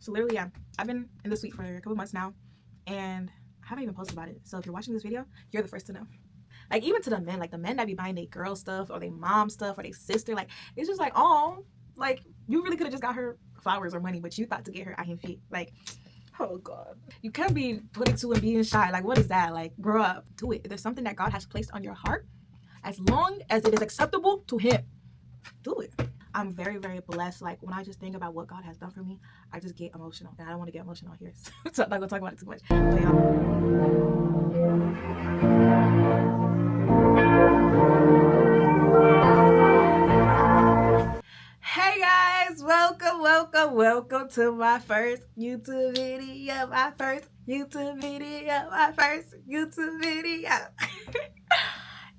So literally, yeah, I've been in the suite for a couple months now, and I haven't even posted about it. So if you're watching this video, you're the first to know. Like, even to the men, like the men that be buying their girl stuff or their mom stuff or their sister, like, it's just like, oh, like, you really could have just got her flowers or money, but you thought to get her Ahenfie. Like, oh God. You can't be 22 and being shy. Like, what is that? Like, grow up. Do it. If there's something that God has placed on your heart, as long as it is acceptable to Him, do it. I'm very, very blessed. Like, when I just think about what God has done for me, I just get emotional. And I don't want to get emotional here. So I'm not going to talk about it too much. But hey guys, welcome to my first YouTube video.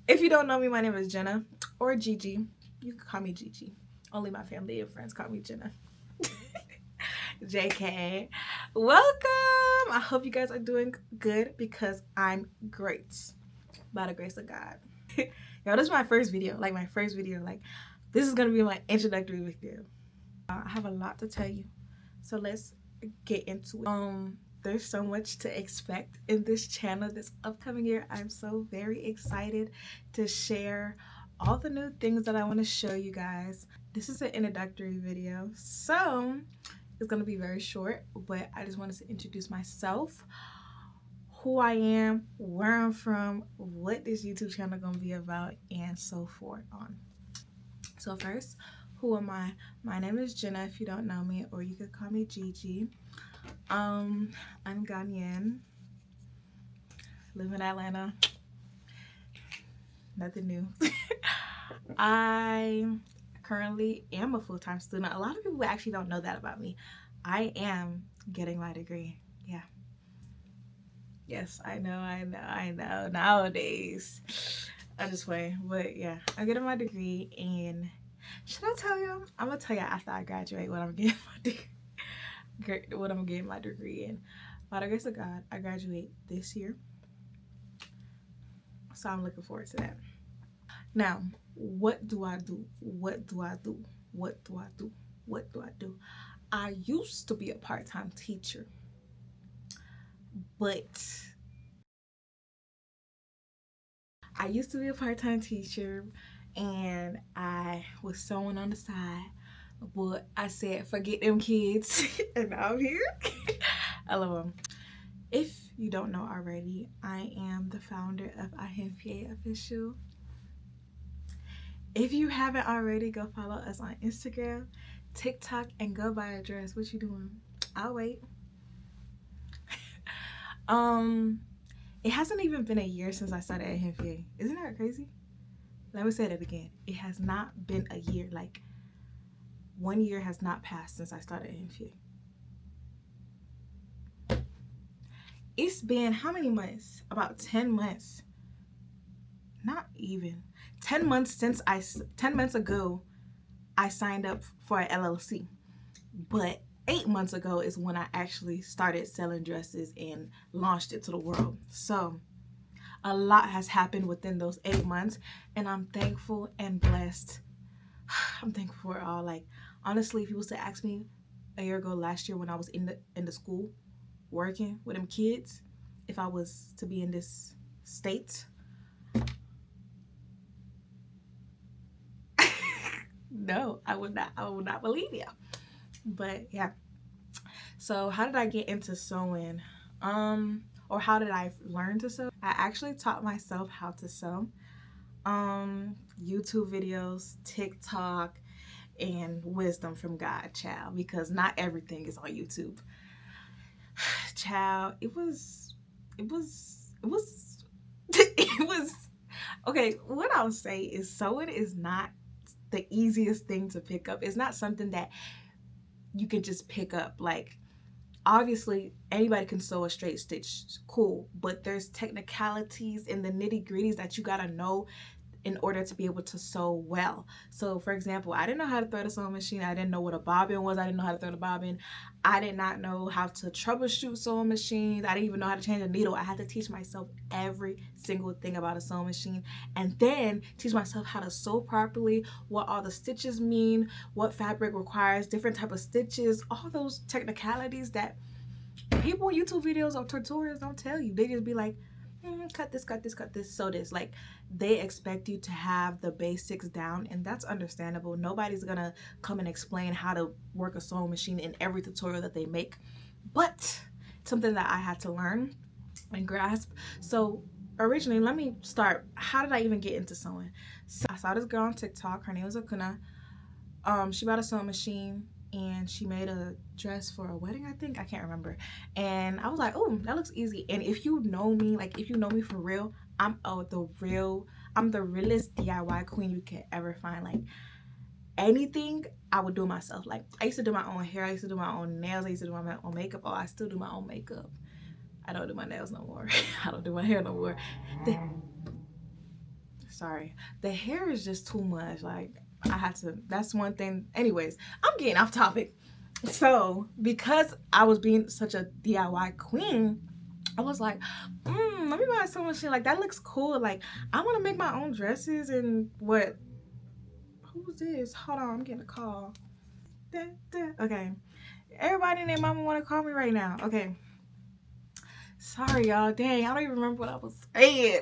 If you don't know me, my name is Jenna, or Gigi. You can call me Gigi. Only my family and friends call me Jenna. JK. Welcome. I hope you guys are doing good because I'm great. By the grace of God. Yo, this is my first video. Like, this is going to be my introductory video. I have a lot to tell you. So let's get into it. There's so much to expect in this channel this upcoming year. I'm so very excited to share all the new things that I want to show you guys. This is an introductory video, so it's going to be very short, but I just wanted to introduce myself, who I am, where I'm from, what this YouTube channel going to be about, and so forth on. So first, who am I? My name is Jenna, if you don't know me, or you could call me Gigi. I'm Ghanaian, live in Atlanta. Nothing new. I currently am a full-time student. A lot of people actually don't know that about me. I am getting my degree. Yeah. Yes, I know. Nowadays, I'm just playing. But yeah, I'm getting my degree, and should I tell you? I'm gonna tell you after I graduate what I'm getting my degree in. By the grace of God, I graduate this year, so I'm looking forward to that. Now, what do I do? I used to be a part-time teacher, and I was sewing on the side, but I said, forget them kids, and now I'm here. I love them. If you don't know already, I am the founder of Ahenfie Official. If you haven't already, go follow us on Instagram, TikTok, and go buy a dress. What you doing? I'll wait. It hasn't even been a year since I started Ahenfie. Isn't that crazy? Let me say that again. It has not been a year. Like, 1 year has not passed since I started Ahenfie. It's been how many months? About 10 months. Not even. 10 months since 10 months ago, I signed up for an LLC. But 8 months ago is when I actually started selling dresses and launched it to the world. So a lot has happened within those 8 months, and I'm thankful and blessed. I'm thankful for it all. Like, honestly, if you was to ask me a year ago, last year, when I was in the school working with them kids, if I was to be in this state, no, I would not believe you. But yeah. So how did I get into sewing? Or how did I learn to sew? I actually taught myself how to sew. YouTube videos, TikTok, and wisdom from God, child, because not everything is on YouTube. Child, it was okay. What I'll say is, sewing is not the easiest thing to pick up. It's not something that you can just pick up. Like, obviously anybody can sew a straight stitch, cool, but there's technicalities in the nitty-gritties that you gotta know in order to be able to sew well. So for example, I didn't know how to thread a sewing machine. I didn't know what a bobbin was. I didn't know how to thread a bobbin. I did not know how to troubleshoot sewing machines. I didn't even know how to change a needle. I had to teach myself every single thing about a sewing machine, and then teach myself how to sew properly, what all the stitches mean, what fabric requires different type of stitches, all those technicalities that people in YouTube videos or tutorials don't tell you. They just be like, cut this, cut this, cut this, sew this. Like, they expect you to have the basics down, and that's understandable. Nobody's gonna come and explain how to work a sewing machine in every tutorial that they make, but something that I had to learn and grasp. So originally, let me start. How did I even get into sewing? So I saw this girl on TikTok. Her name was Akuna. She bought a sewing machine and she made a dress for a wedding, I think. I can't remember. And I was like, oh, that looks easy. And if you know me, like if you know me for real, I'm the realest DIY queen you can ever find. Like, anything I would do myself. Like, I used to do my own hair, I used to do my own nails, I used to do my own makeup. Oh, I still do my own makeup. I don't do my nails no more. I don't do my hair no more. Sorry, the hair is just too much. Like, I had to, that's one thing. Anyways, I'm getting off topic. So because I was being such a DIY queen, I was like, let me buy a sewing machine. Like, that looks cool. Like, I want to make my own dresses. And what, who's this? Hold on, I'm getting a call. Okay, everybody and their mama want to call me right now. Okay, sorry y'all. Dang, I don't even remember what I was saying.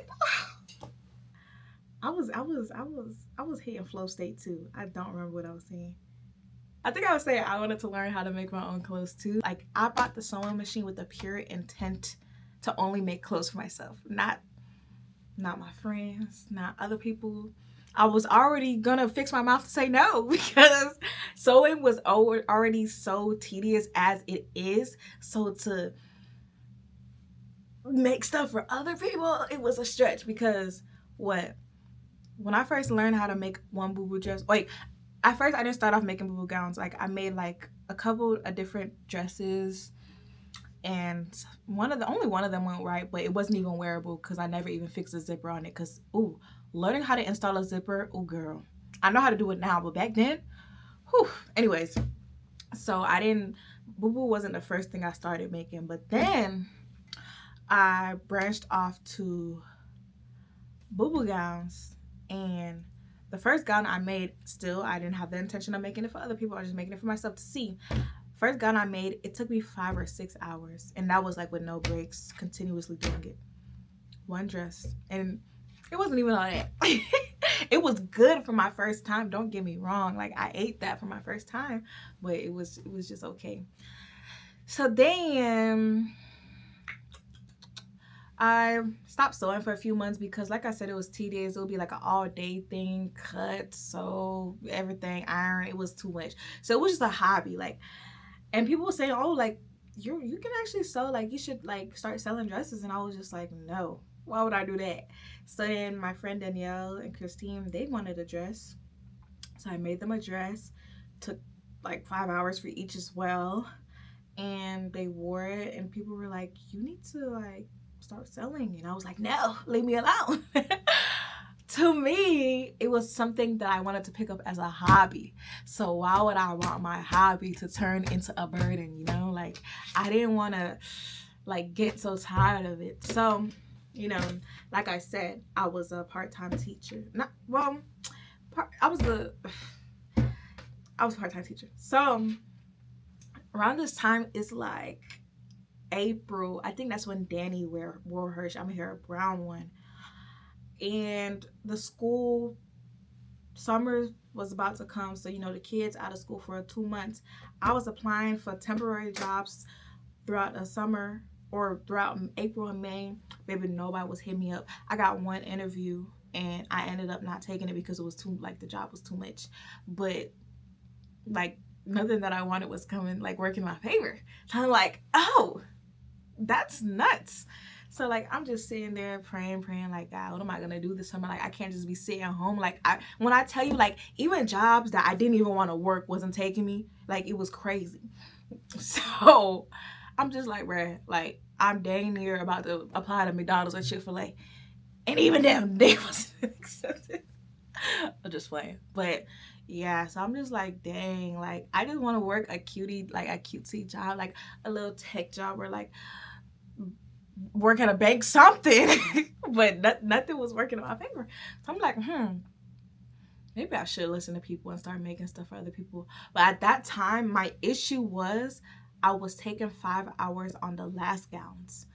I was hitting flow state too. I don't remember what I was saying. I think I was saying I wanted to learn how to make my own clothes too. Like, I bought the sewing machine with the pure intent to only make clothes for myself, not my friends, not other people. I was already gonna fix my mouth to say no, because sewing was already so tedious as it is. So to make stuff for other people, it was a stretch. Because when I first learned how to make one boo-boo dress, like, at first I didn't start off making boo-boo gowns. Like, I made like a couple of different dresses, and only one of them went right, but it wasn't even wearable because I never even fixed a zipper on it. Because learning how to install a zipper, girl, I know how to do it now, but back then, anyways, so boo-boo wasn't the first thing I started making. But then I branched off to boo-boo gowns. And the first gown I made, I didn't have the intention of making it for other people. I was just making it for myself to see. First gown I made, it took me 5 or 6 hours, and that was like with no breaks, continuously doing it. One dress, and it wasn't even all that. It was good for my first time, don't get me wrong. Like, I ate that for my first time, but it was just okay. So then I stopped sewing for a few months because, like I said, it was tedious. It would be like an all-day thing, cut, sew, everything, iron. It was too much. So it was just a hobby. Like, and people were saying, oh, like, you can actually sew. Like, you should, like, start selling dresses. And I was just like, no, why would I do that? So then my friend Danielle and Christine, they wanted a dress. So I made them a dress. Took like 5 hours for each as well. And they wore it. And people were like, you need to, like, start selling. And I was like, no, leave me alone. To me, it was something that I wanted to pick up as a hobby. So why would I want my hobby to turn into a burden, you know? Like, I didn't want to, like, get so tired of it. So, you know, like I said, I was a part-time teacher. I was a part-time teacher. So around this time is like April. I think that's when Danny wore her. I'm here, a brown one. And the school summer was about to come, so, you know, the kids out of school for 2 months. I was applying for temporary jobs throughout the summer, or throughout April and May. Baby, nobody was hitting me up. I got one interview and I ended up not taking it because it was the job was too much. But like, nothing that I wanted was coming, like, working in my favor. So I'm like, oh, that's nuts. So, like, I'm just sitting there praying, like, God, what am I gonna do this summer? Like, I can't just be sitting home. Like, when I tell you, like, even jobs that I didn't even want to work wasn't taking me. Like, it was crazy. So I'm just like, bruh, like, I'm dang near about to apply to McDonald's or Chick-fil-A, and even them, they wasn't accepted. I'm just playing. But yeah, so I'm just like, dang, like I just want to work a cutesy job, like a little tech job, or like work at a bank, something. But nothing was working in my favor. So I'm like, maybe I should listen to people and start making stuff for other people. But at that time, my issue was I was taking 5 hours on the last gowns.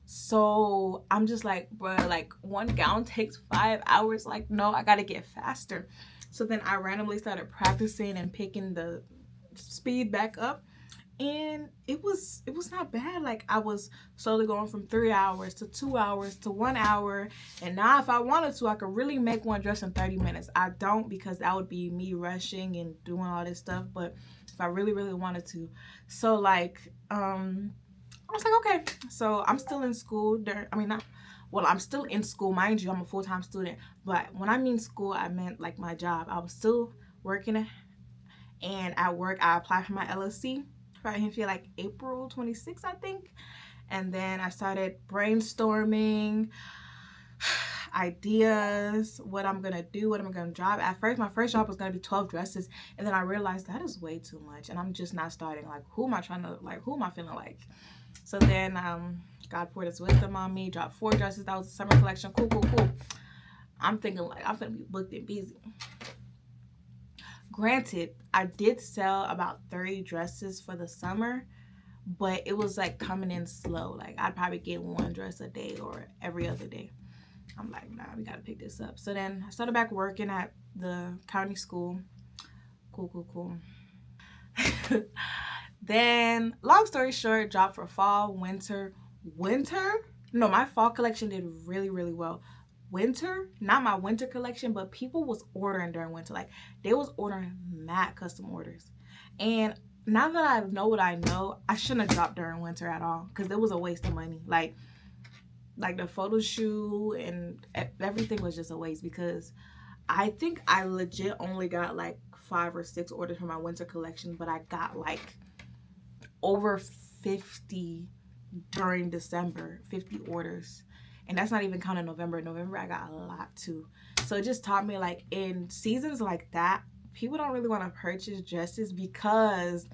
So I'm just like, bro, like one gown takes 5 hours. Like, no, I gotta get faster. So then I randomly started practicing and picking the speed back up, and it was not bad. Like I was slowly going from 3 hours to 2 hours to 1 hour, and now if I wanted to, I could really make one dress in 30 minutes. I don't, because that would be me rushing and doing all this stuff. But if I really wanted to, so like I was like, okay. So I'm still in school. I'm still in school, mind you. I'm a full-time student, but when I mean school, I meant like my job. I was still working, and at work I applied for my LLC for Ahenfie like April 26th, I think. And then I started brainstorming ideas, what I'm gonna do, what I'm gonna job. At first, my first job was gonna be 12 dresses, and then I realized that is way too much, and I'm just not starting. Like, who am I feeling like? So then God poured his wisdom on me, dropped 4 dresses. That was the summer collection. Cool. I'm thinking like I'm gonna be booked and busy. Granted, I did sell about 30 dresses for the summer, but it was like coming in slow. Like I'd probably get 1 dress a day or every other day. I'm like, nah, we gotta pick this up. So then I started back working at the county school. Cool. Then, long story short, dropped for fall, winter. No, my fall collection did really well. Winter, not my winter collection, but people was ordering during winter. Like they was ordering mad custom orders. And now that I know what I know, I shouldn't have dropped during winter at all, because it was a waste of money. Like the photo shoot and everything was just a waste, because I think I legit only got like 5 or 6 orders for my winter collection, but I got like over 50 during December, 50 orders. And that's not even counting November. November, I got a lot too. So it just taught me, like, in seasons like that, people don't really want to purchase dresses because,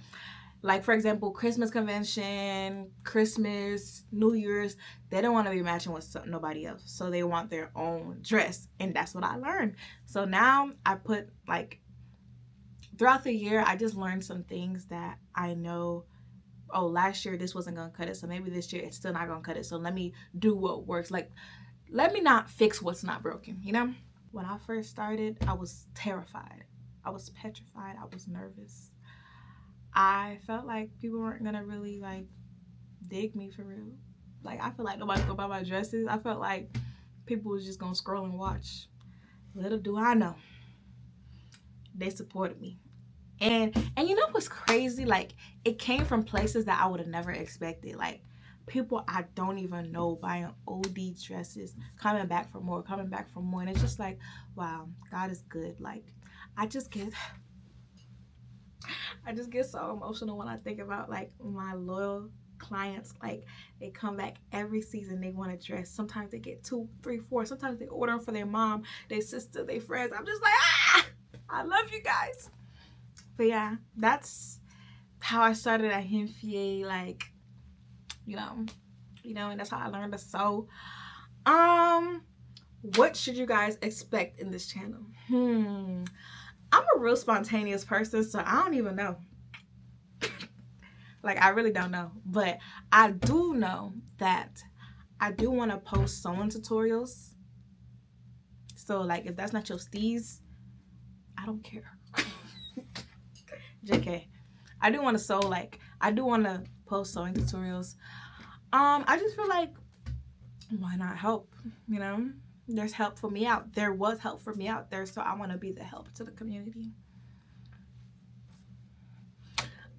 like, for example, Christmas convention, Christmas, New Year's, they don't want to be matching with nobody else. So they want their own dress. And that's what I learned. So now I put, like, throughout the year, I just learned some things that I know, oh, last year this wasn't gonna cut it, so maybe this year it's still not gonna cut it, so let me do what works. Like, let me not fix what's not broken, you know? When I first started, I was terrified. I was petrified. I was nervous. I felt like people weren't gonna really, like, dig me for real. Like, I feel like nobody's gonna buy my dresses. I felt like people was just gonna scroll and watch. Little do I know, they supported me. And you know what's crazy? Like, it came from places that I would have never expected. Like, people I don't even know buying OD dresses, coming back for more. And it's just like, wow, God is good. Like, I just get so emotional when I think about, like, my loyal clients. Like, they come back every season, they want a dress. Sometimes they get 2, 3, 4. Sometimes they order them for their mom, their sister, their friends. I'm just like, I love you guys. But yeah, that's how I started at Ahenfie, like, you know, and that's how I learned to sew. What should you guys expect in this channel? I'm a real spontaneous person, so I don't even know. Like, I really don't know. But I do know that I do want to post sewing tutorials. So, like, if that's not your steez, I don't care. JK. I do want to sew, like, I do want to post sewing tutorials. I just feel like, why not help? You know, there's help for me out. There was help for me out there, so I want to be the help to the community.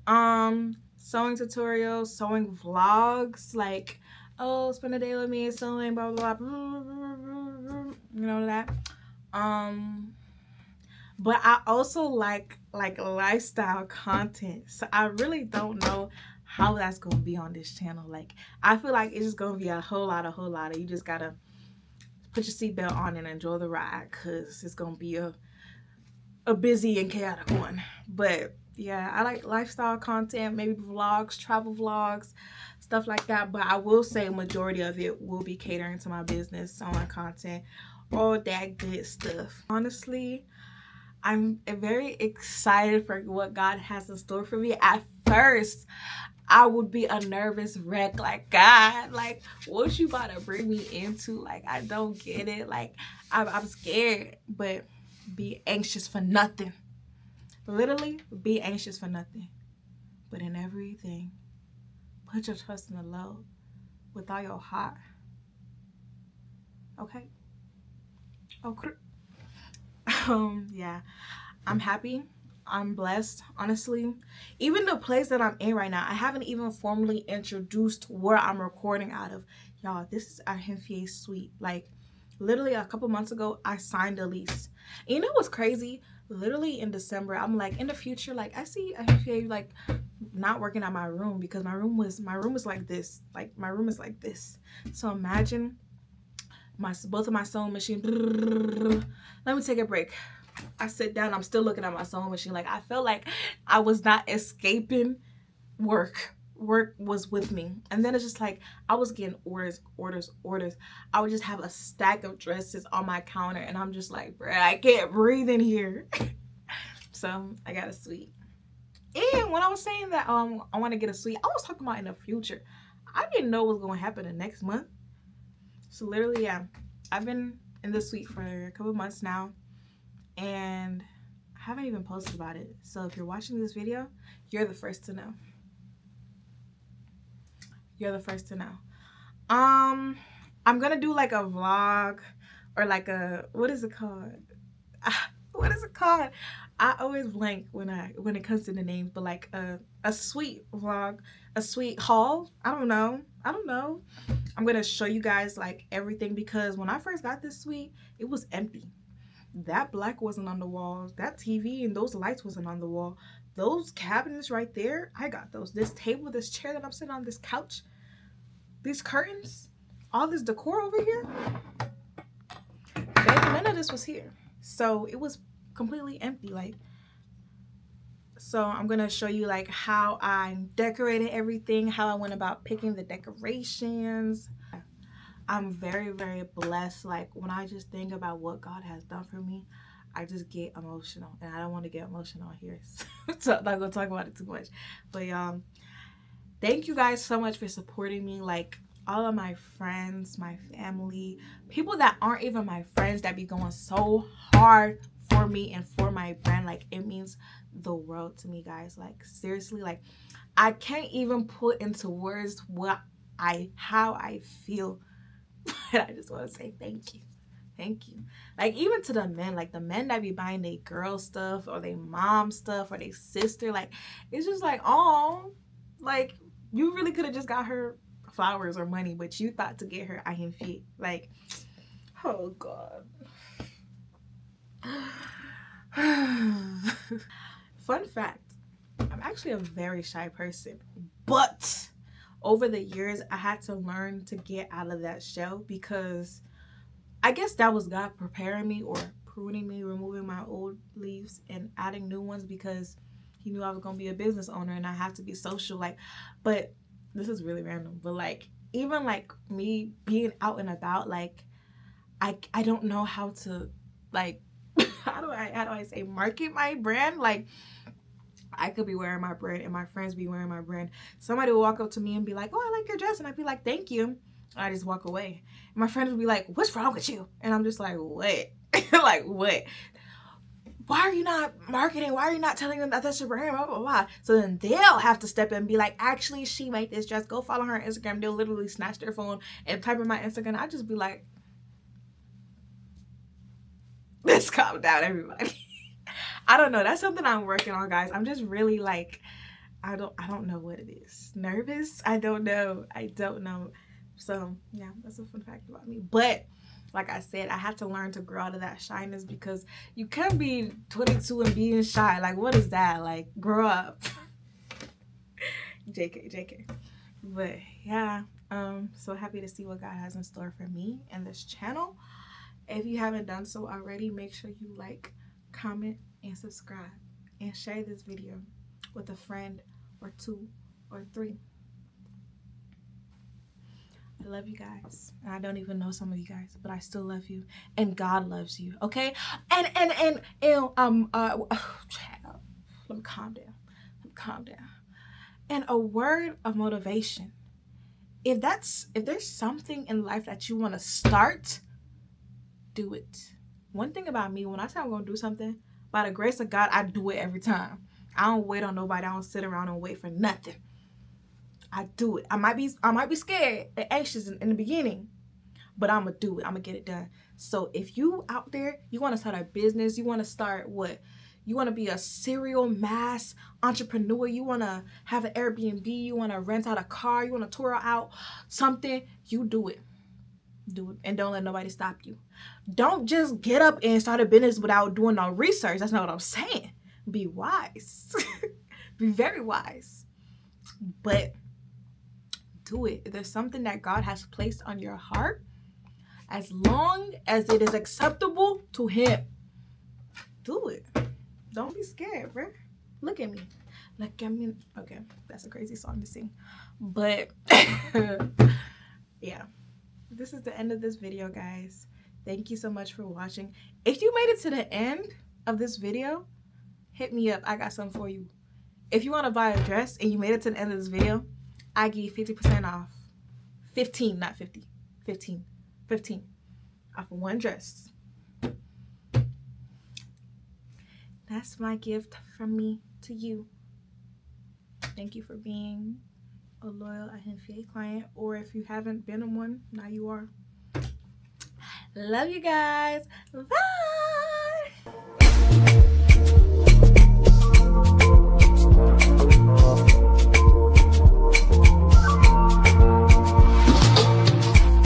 Sewing tutorials, sewing vlogs, like, oh, spend a day with me sewing, blah blah blah, you know that. But I also like lifestyle content, so I really don't know how that's gonna be on this channel. Like, I feel like it's just gonna be a whole lot of you just gotta put your seatbelt on and enjoy the ride, because it's gonna be a busy and chaotic one. But yeah, I like lifestyle content, maybe vlogs, travel vlogs, stuff like that. But I will say majority of it will be catering to my business, online content, all that good stuff. Honestly, I'm very excited for what God has in store for me. At first, I would be a nervous wreck, like, God, like, what you about to bring me into? Like, I don't get it. Like, I'm scared. But be anxious for nothing. Literally, be anxious for nothing. But in everything, put your trust in the Lord with all your heart. Okay? Okay. Yeah. I'm happy. I'm blessed, honestly. Even the place that I'm in right now, I haven't even formally introduced where I'm recording out of. Y'all, this is Ahenfie suite. Like, literally a couple months ago, I signed a lease. And you know what's crazy? Literally in December, I'm like, in the future, like, I see Ahenfie like not working at my room, because my room is like this. Like, my room is like this. So imagine both of my sewing machine. Let me take a break. I sit down, I'm still looking at my sewing machine. Like, I felt like I was not escaping work. Work was with me. And then it's just like, I was getting orders. I would just have a stack of dresses on my counter, and I'm just like, bruh, I can't breathe in here. So I got a suite. And when I was saying that I want to get a suite, I was talking about in the future. I didn't know what was going to happen the next month. So literally, yeah, I've been in the suite for a couple months now, and I haven't even posted about it. So if you're watching this video, you're the first to know. You're the first to know. I'm gonna do like a vlog, or like a, what is it called? What is it called? I always blank when it comes to the names, but like a sweet vlog, a sweet haul. I don't know. I'm gonna show you guys like everything, because when I first got this suite, it was empty. That black wasn't on the walls. That TV and those lights wasn't on the wall. Those cabinets right there, I got those. This table, this chair that I'm sitting on, this couch, these curtains, all this decor over here, none of this was here. So it was completely empty. Like, so I'm gonna show you like how I decorated everything, how I went about picking the decorations. I'm very, very blessed. Like, when I just think about what God has done for me, I just get emotional, and I don't want to get emotional here, so I'm not gonna talk about it too much. But thank you guys so much for supporting me. Like, all of my friends, my family, people that aren't even my friends, that be going so hard for me and for my brand. Like, it means the world to me, guys. Like, seriously, like, I can't even put into words how I feel. But I just want to say thank you. Thank you. Like, even to the men, like the men that be buying their girl stuff or their mom stuff or their sister, like, it's just like, oh, like, you really could have just got her flowers or money, but you thought to get her Ahenfie. Like, oh God. Fun fact, I'm actually a very shy person, but over the years, I had to learn to get out of that shell, because I guess that was God preparing me, or pruning me, removing my old leaves and adding new ones, because he knew I was going to be a business owner and I have to be social. Like, but this is really random, but like, even like me being out and about, like, I don't know how to, like, how do I say, market my brand. Like, I could be wearing my brand and my friends be wearing my brand. Somebody will walk up to me and be like, oh, I like your dress. And I'd be like, thank you. And I just walk away. And my friends would be like, what's wrong with you? And I'm just like, what? Like, what? Why are you not marketing? Why are you not telling them that that's your brand? Blah, blah, blah. So then they'll have to step in and be like, actually, she made this dress. Go follow her on Instagram. They'll literally snatch their phone and type in my Instagram. I'd just be like, let's calm down, everybody. I don't know. That's something I'm working on, guys. I'm just really like, I don't know what it is. Nervous? I don't know. So yeah, that's a fun fact about me. But like I said, I have to learn to grow out of that shyness, because you can't be 22 and being shy. Like, what is that? Like, grow up. JK. But yeah, so happy to see what God has in store for me and this channel. If you haven't done so already, make sure you like, comment, and subscribe. And share this video with a friend or 2 or 3. I love you guys. And I don't even know some of you guys, but I still love you. And God loves you, okay? Child, let me calm down. And a word of motivation. If there's something in life that you want to start, do it. One thing about me, when I say I'm going to do something, by the grace of God, I do it every time. I don't wait on nobody. I don't sit around and wait for nothing. I do it. I might be scared and anxious in the beginning, but I'm going to do it. I'm going to get it done. So if you out there, you want to start a business, you want to start what? You want to be a serial mass entrepreneur, you want to have an Airbnb, you want to rent out a car, you want to tour out something, you do it. Do it. And don't let nobody stop you. Don't just get up and start a business without doing no research. That's not what I'm saying. Be wise. Be very wise. But do it. If there's something that God has placed on your heart, as long as it is acceptable to Him, do it. Don't be scared, bro. Look at me. Look at me. Okay, that's a crazy song to sing. But yeah, this is the end of this video, guys. Thank you so much for watching. If you made it to the end of this video, hit me up. I got something for you. If you want to buy a dress and you made it to the end of this video, I give you 50% off. 15, not 50. 15. 15 off of one dress. That's my gift from me to you. Thank you for being a loyal Ahenfie client, or if you haven't been on one, now you are. Love you guys. Bye.